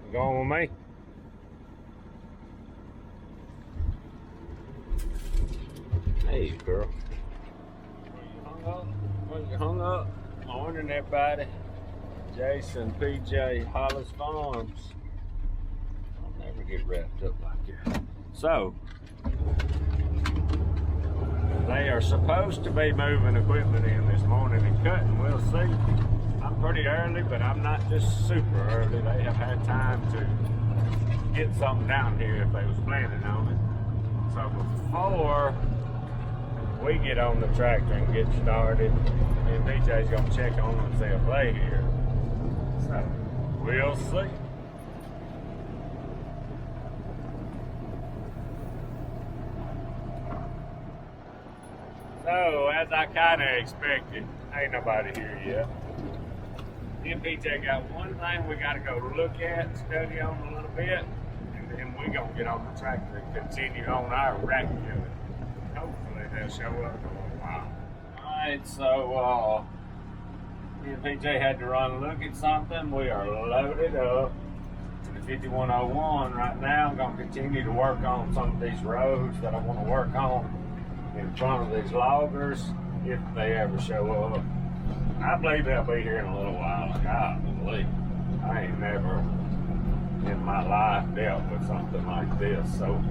You going with me? Hey, girl. When you hung up, morning everybody. Jason, PJ, Hollis Farms. I'll never get wrapped up like that. So, they are supposed to be moving equipment in this morning and cutting. We'll see. I'm pretty early, but I'm not just super early. They have had time to get something down here if they was planning on it. So before we get on the tractor and get started, me and PJ's gonna check on them and see if they here. So we'll see. So as I kind of expected, ain't nobody here yet. Me and PJ got one thing we gotta go look at, study on a little bit, and then we gonna get on the tractor and continue on our rack killing. Hopefully they'll show up in a little while. Alright, so me and PJ had to run and look at something. We are loaded up to the 5101 right now. I'm gonna continue to work on some of these roads that I want to work on in front of these loggers if they ever show up. I believe they'll be here in a little while. Golly, I ain't never in my life dealt with something like this. So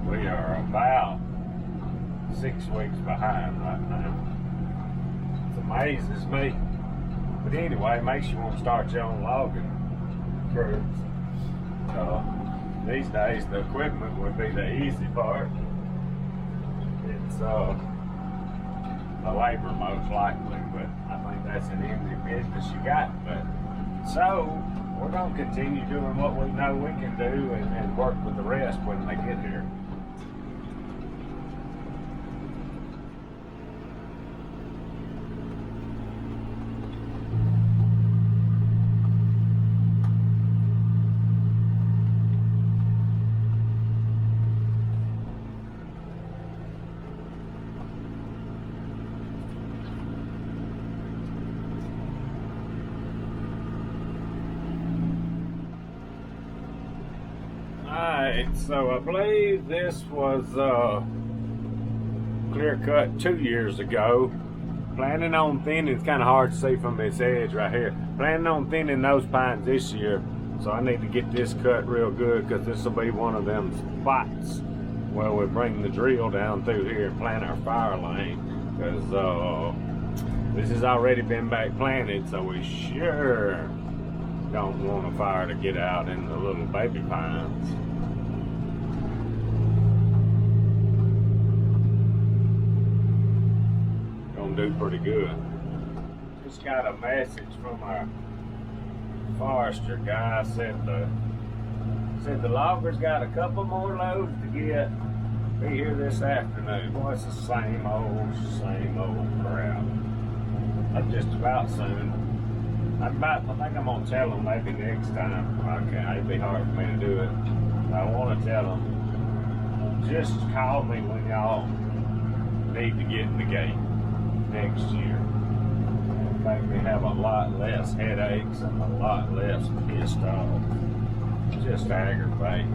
we are about 6 weeks behind right now. It amazes me. But anyway, it makes you want to start your own logging crews. These days, the equipment would be the easy part. It's the labor most likely, but I think that's an easy business you got. But so we're gonna continue doing what we know we can do and work with the rest when they get here. Alright, so I believe this was clear cut 2 years ago. Planning on thinning, it's kind of hard to see from this edge right here. Planning on thinning those pines this year. So I need to get this cut real good because this will be one of them spots where we bring the drill down through here and plant our fire lane. Because this has already been back planted, so we sure don't want a fire to get out in the little baby pines. Gonna do pretty good. Just got a message from our forester guy. Said the loggers got a couple more loads to get. Be here this afternoon. Boy, it's the same old crap. That's just about soon. I think I'm gonna tell them maybe next time. Okay, it'd be hard for me to do it. I want to tell them, just call me when y'all need to get in the gate next year. It'll make me have a lot less headaches and a lot less pissed off. Just aggravate.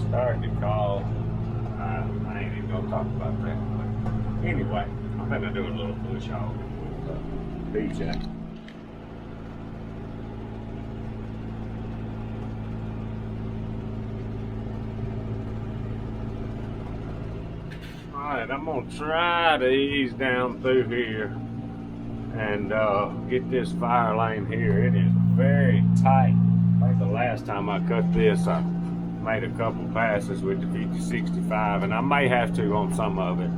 Starting to call. I ain't even gonna talk about that. But anyway, I'm gonna do a little bush hog. PJ. Alright, I'm gonna try to ease down through here and get this fire lane here. It is very tight. I think the last time I cut this, I made a couple passes with the 5065, and I may have to on some of it.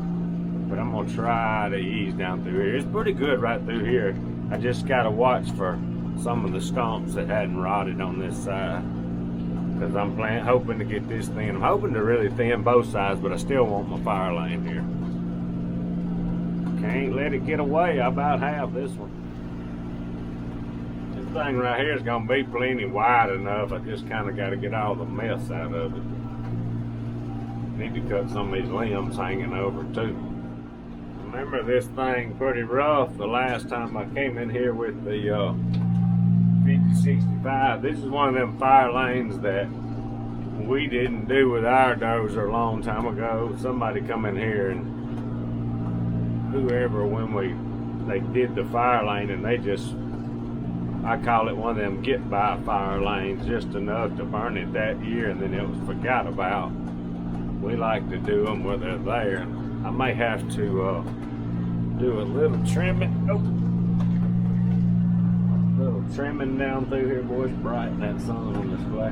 But I'm gonna try to ease down through here. It's pretty good right through here. I just gotta watch for some of the stumps that hadn't rotted on this side. Because I'm hoping to get this thin. I'm hoping to really thin both sides, but I still want my fire lane here. Can't let it get away. I about have this one. This thing right here is gonna be plenty wide enough. I just kinda gotta get all the mess out of it. Need to cut some of these limbs hanging over too. remember this thing pretty rough the last time I came in here with the 5065. This is one of them fire lanes that we didn't do with our dozer a long time ago. Somebody come in here and whoever, when they did the fire lane, and they just, I call it one of them get by fire lanes, just enough to burn it that year and then it was forgot about. We like to do them where they're there. I may have to do a little trimming. Oh. Little trimming down through here, boys. Brighten that sun on this way.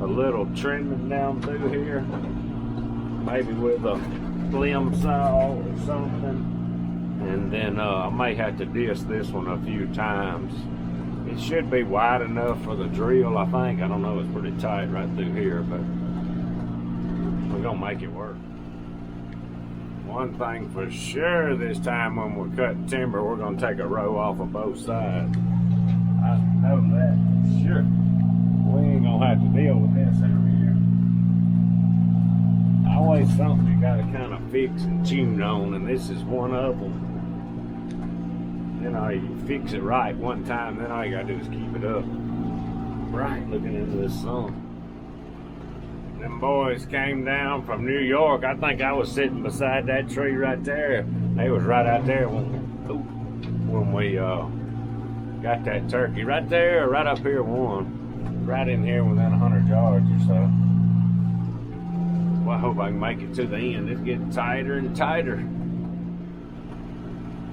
A little trimming down through here, maybe with a limb saw or something, and then I may have to disc this one a few times. It should be wide enough for the drill, I think. I don't know, it's pretty tight right through here, but we're gonna make it work. One thing for sure this time when we're cutting timber, we're gonna take a row off of both sides. I know that for sure. We ain't gonna have to deal with this every year. Always something you gotta kind of fix and tune on, and this is one of them. You know, you fix it right one time, then all you gotta do is keep it up. Right, looking into the sun. Them boys came down from New York. I think I was sitting beside that tree right there. They was right out there when we got that turkey. Right there, right up here one. Right in here within 100 yards or so. Well, I hope I can make it to the end. It's getting tighter and tighter.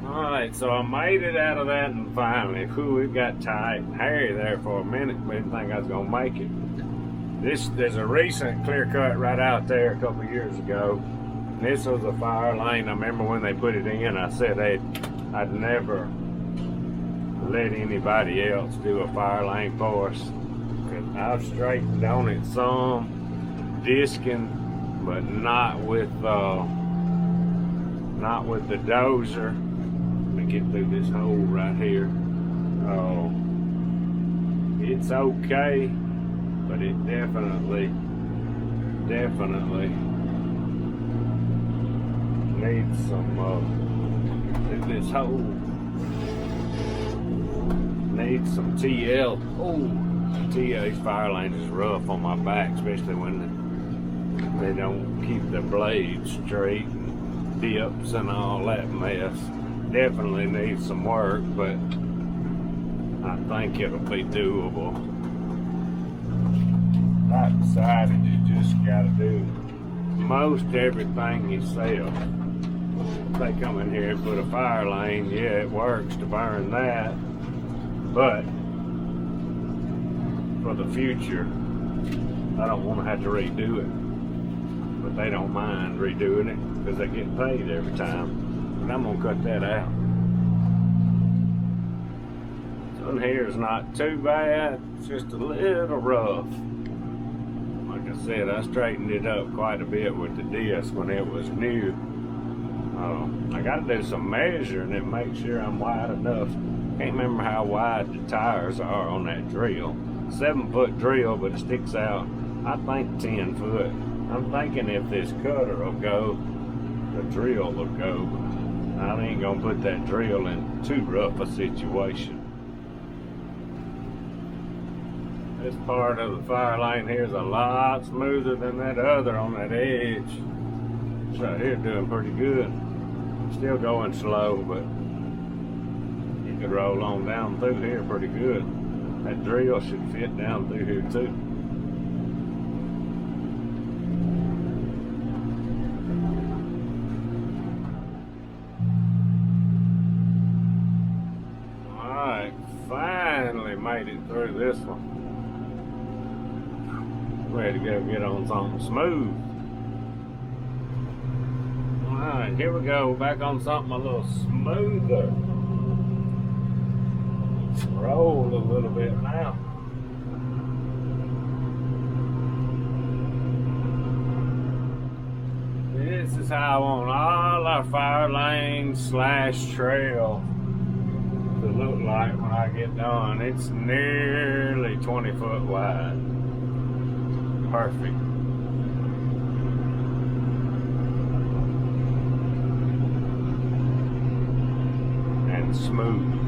Alright, so I made it out of that, and finally, whew, it got tight and hairy there for a minute. We didn't think I was going to make it. There's a recent clear cut right out there a couple years ago. This was a fire lane. I remember when they put it in, I said I'd never let anybody else do a fire lane for us. I've straightened on it some, disking, but not with the dozer. Let me get through this hole right here. Oh, it's okay, but it definitely needs some. This hole needs some TL. Oh. TA's fire lane is rough on my back, especially when they don't keep the blades straight and dips and all that mess. Definitely needs some work, but I think it'll be doable. I decided you just gotta do most everything yourself. If they come in here and put a fire lane, yeah, it works to burn that, but for the future, I don't want to have to redo it, but they don't mind redoing it because they get paid every time, and I'm gonna cut that out. Sun here is not too bad, it's just a little rough. Like I said, I straightened it up quite a bit with the disc when it was new. I got to do some measuring and make sure I'm wide enough. Can't remember how wide the tires are on that drill. 7-foot drill, but it sticks out, I think 10 foot. I'm thinking if this cutter will go, the drill will go. I ain't gonna put that drill in too rough a situation. This part of the fire lane here is a lot smoother than that other on that edge. This right here doing pretty good. Still going slow, but you could roll on down through here pretty good. That drill should fit down through here too. Alright, finally made it through this one. Ready to go get on something smooth. Alright, here we go, back on something a little smoother. Roll a little bit now. This is how I want all our fire lanes / trail to look like when I get done. It's nearly 20 foot wide. Perfect. and smooth.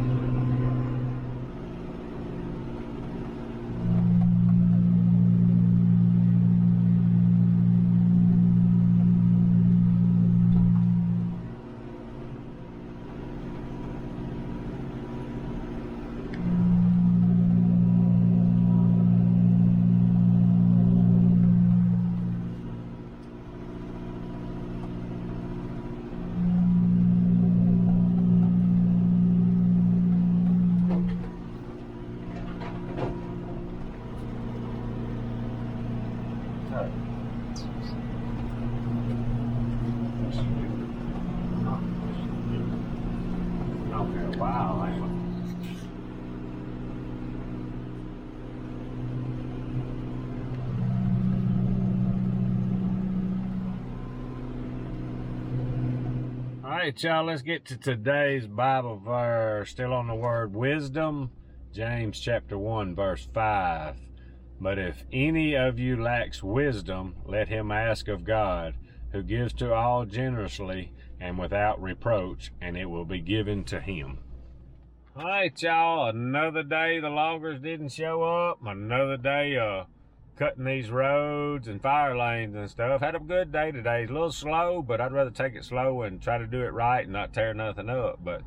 Okay, wow. All right, y'all, let's get to today's Bible verse. Still on the word wisdom, James chapter 1, verse 5. But if any of you lacks wisdom, let him ask of God, who gives to all generously and without reproach, and it will be given to him. All right, y'all, another day the loggers didn't show up. Another day cutting these roads and fire lanes and stuff. Had a good day today. It's a little slow, but I'd rather take it slow and try to do it right and not tear nothing up. But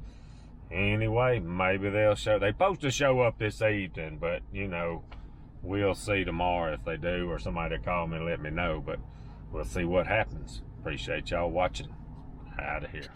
anyway, maybe they'll show. They're supposed to show up this evening, but, you know, we'll see tomorrow if they do, or somebody will call me and let me know. But we'll see what happens. Appreciate y'all watching. Out of here.